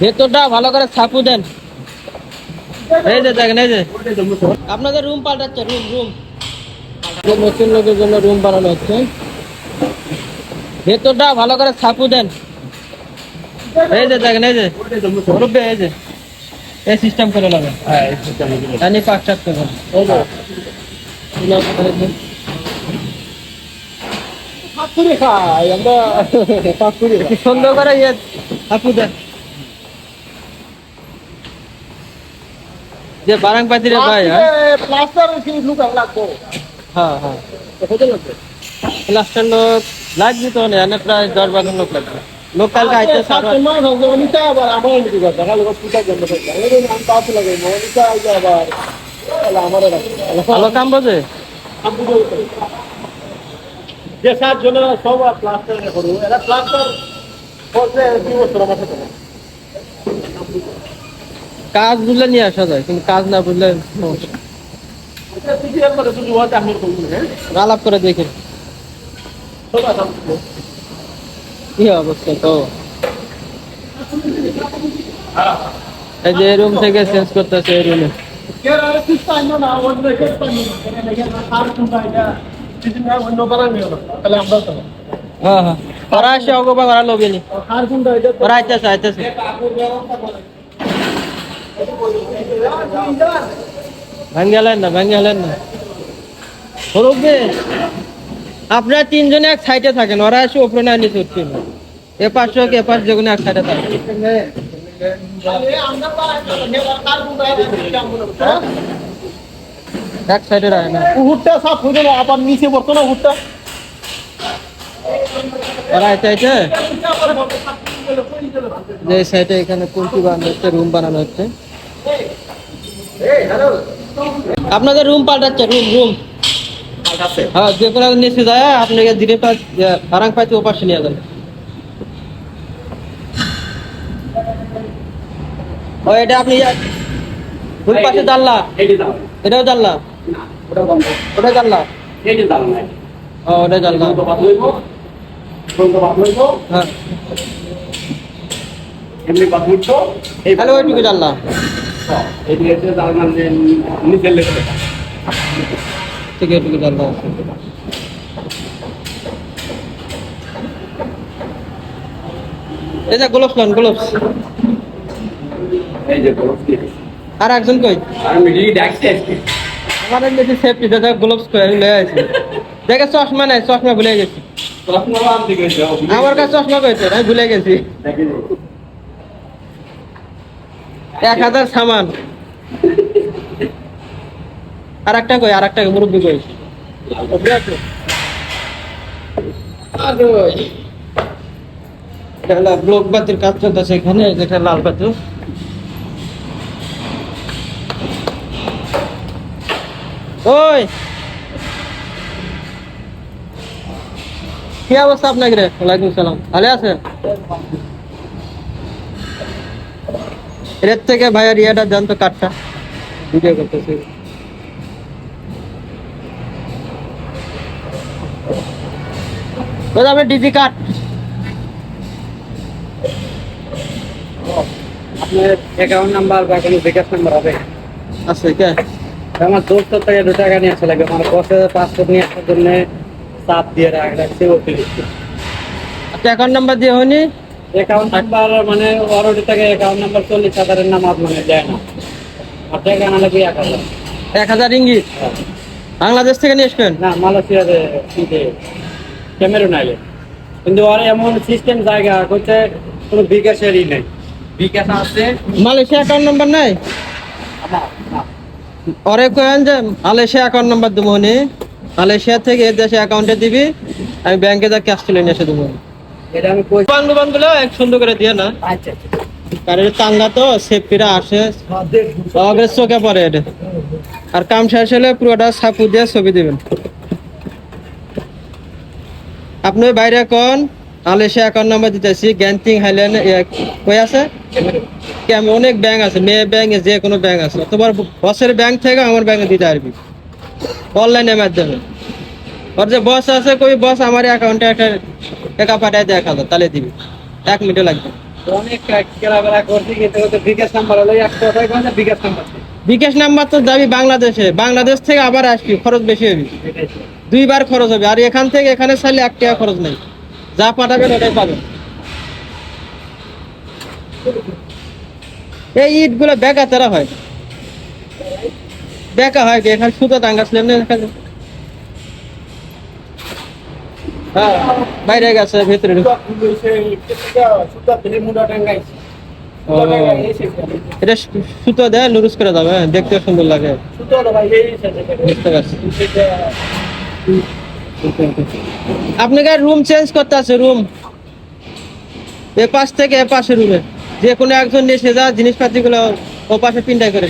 ভেতরটা ভালো করে ছাপু দেন। এই যে দেখেন, এই যে আপনাদের রুম পাল্টাচ্ছে, রুম নতুন লোকের জন্য রুম বানানো হচ্ছে। ভেতরটা ভালো করে ছাপু দেন। এই যে দেখেন, এই যে মুরব্বি, এই যে এই সিস্টেম করে লাগেন। জানি পাঁচটা করবেন। সুন্দর করে ইয়ে ছাপু দেন। যে বারাং পাতিরে ভাই, প্লাস্টার কি লোক লাগবে? হ্যাঁ হ্যাঁ, প্লাস্টার লোক লাগবে তো না, প্রায় 10-12 লোক লাগবে। লোক কালকে আইতে আবার আমার নিতে কথা কাল পূজা জন্য আমি পাস লাগাই মনিকা আইয়া আবার আমার ভালো কাম বোঝে। যে 7 জন সব প্লাস্টার করব, এরা প্লাস্টার করতে 2 বছর আমার সাথে। কাজ বুঝলে নিয়ে আসা যায়, কিন্তু কাজ না বুঝলে এটা তুই কি করে তুই ওটা আমি করব না? আলাপ করে দেখেন কি অবস্থা। তো এই যে রুম থেকে চেঞ্জ করতেছে এই রুমে। কে আর তুই পাইন না ওটা কে পাইন না, কেন না আর কোন বাইটা যদি না অন্য বানান নিও না তাহলে আমরা তো হ্যাঁ হ্যাঁ, ওরা এসে অগবা ওরা লোবেনি, আর কোন বাইটা ওরা আইতেছে আইতেছে। ভাঙ্গেলেন না, ভাঙ্গেলেন না মুরব্বি। আপনারা 3 জনে এক সাইডে থাকেন, ওরা এসে উপরে না নিচে উঠছে না। এ পাশ হোক এ পাশ, যেগুলো এক সাইডে থাকে। এক সাইডে রায় না, উহুটটা সাফ হয়ে গেল, আবার নিচে বসতো না উহুটটা। ওরা আইতে আইতে যে সাইডে এখানে কুলটি বানানো হচ্ছে, রুম বানানো হচ্ছে। আপনাদের রুম পাল্টাচ্ছে, রুম হ্যাঁ, যে কোনো নিচে যায় আপনাকে ধীরে বারাং পাইতে ও পাশে নিয়ে যান। ও এটা আপনি ওই পাশে জানলা, এটাও জানলা, ওটা জানলা, ও ওটা জানলা। হ্যাঁ তাহলে ওইটুকু জানলা। ঠিক এইটুকু জানলা আছে। এই যে গ্লোভস লন, গ্লোভস। আর একজন কই? আমাদের বেশি সেফটি দাদা, গ্লোভস কই লয়ে আছি। দেখে চশমা নাই, চশমা ভুলে গেছি। আমার কাছে চশমা কইছে, আমি ভুলে গেছি। 1000 সামান। আর একটা কই, আর একটা মুরব্বি কই? ব্লক বাতির কাজ চলতেছে এখানে, যেটা লাল বাতি। ওই কি অবস্থা আপনাকে রে? ওয়ালাইকুম সালাম, ভালো আছেন? এর থেকে ভাইয়ার ইয়াটা জানতো, কাঠটা ভিডিও করতেছে। আপনি ডিজি কাঠ আপনার অ্যাকাউন্ট নাম্বার বা কোনো বিকাশ নাম্বার হবে? আছে কে? আমার দোস্ত থেকে 2 টাকা নিয়ে আসা লাগে, আমার বসের পাসপোর্ট নিয়ে আসার জন্য চাপ দিয়ে রাখছে অতিরিক্ত। আচ্ছা, অ্যাকাউন্ট নাম্বার দিয়ে হয়নি? অ্যাকাউন্ট নাম্বার মানে অলরেডি থেকে অ্যাকাউন্ট নাম্বার 40,000-এর নামাজ মানে যায় না, আর টাকা না লাগবে 1,000। 1000 ইঙ্গিত বাংলাদেশ থেকে নিয়ে আসবেন? না, মালয়েশিয়াতে ক্যামেরুন আইলে, কিন্তু আর এমন সিস্টেম জায়গা হচ্ছে কোনো বিকাশেরই নেই। বিকাশ আছে, মালয়েশিয়া অ্যাকাউন্ট নাম্বার নাই? ওরে কয়েন যে মালয়েশিয়া অ্যাকাউন্ট নাম্বার দেবো নি, মালয়েশিয়া থেকে এ দেশে অ্যাকাউন্টে দিবি, আমি ব্যাংকে যা ক্যাশ তুলে নিয়ে এসে দেবো। এটা আমি কই বাংলো বাংলো এক সুন্দর করে দিয়ে না, আচ্ছা কারণ টাঙ্গা তো সেফটিরা আসে সবের চোখে পড়ে এটা। আর কাম শেষ হলে পুরোটা ছাপু দিয়ে ছবি দিবেন। আপনি বাইরে কোন মালয়েশিয়া অ্যাকাউন্ট নাম্বার দিতেছি, গ্যান্টিং হাইল্যান্ড কই আছে, অনেক ব্যাংক আছে, মেয়ে ব্যাংক, যে কোনো ব্যাংক আছে। তোমার বসের ব্যাংক থেকে আমার ব্যাংকে দিতে পারবি অনলাইনের মাধ্যমে। ওর যে বস আছে, কই বস আমার অ্যাকাউন্টে একটা টাকা পাঠায় 1000, তাহলে দিবি। 1 মিনিটে লাগবে। অনেক কেনাবেলা করছি কিন্তু বিকাশ নাম্বার হলো এক কথায় কথা বিকাশ নাম্বার বিকাশ নাম্বার তো যাবি বাংলাদেশে, বাংলাদেশ থেকে আবার আসবি, খরচ বেশি হবে, এটাই তো। 2 বার খরচ হবে। আর এখান থেকে এখানে চাইলে 1 টাকা খরচ নেই, যা পাঠাবেন ওটাই পাবেন। এই ইট গুলো বেকা তারা হয়, বেকা হয় কি এখানে সুতো টাঙ্গাছিলাম না এখানে। হ্যাঁ বাইরে গেছে ভেতরে ঢুকে। সুতা ধরে মুড়া টাঙ্গাইছে। ও, এটা সুতো দেয় লুরুস করে যাবে, দেখতে সুন্দর লাগে। সুতো ভাই এই সাথে বুঝতে পারছি। আপনাকে রুম চেঞ্জ করতে আছে, রুম এ পাশ থেকে এ পাশে রুমে যে কোনো একজন নিয়ে এসে যা জিনিসপাতি গুলো ও পাশে পিন্ডাই করে।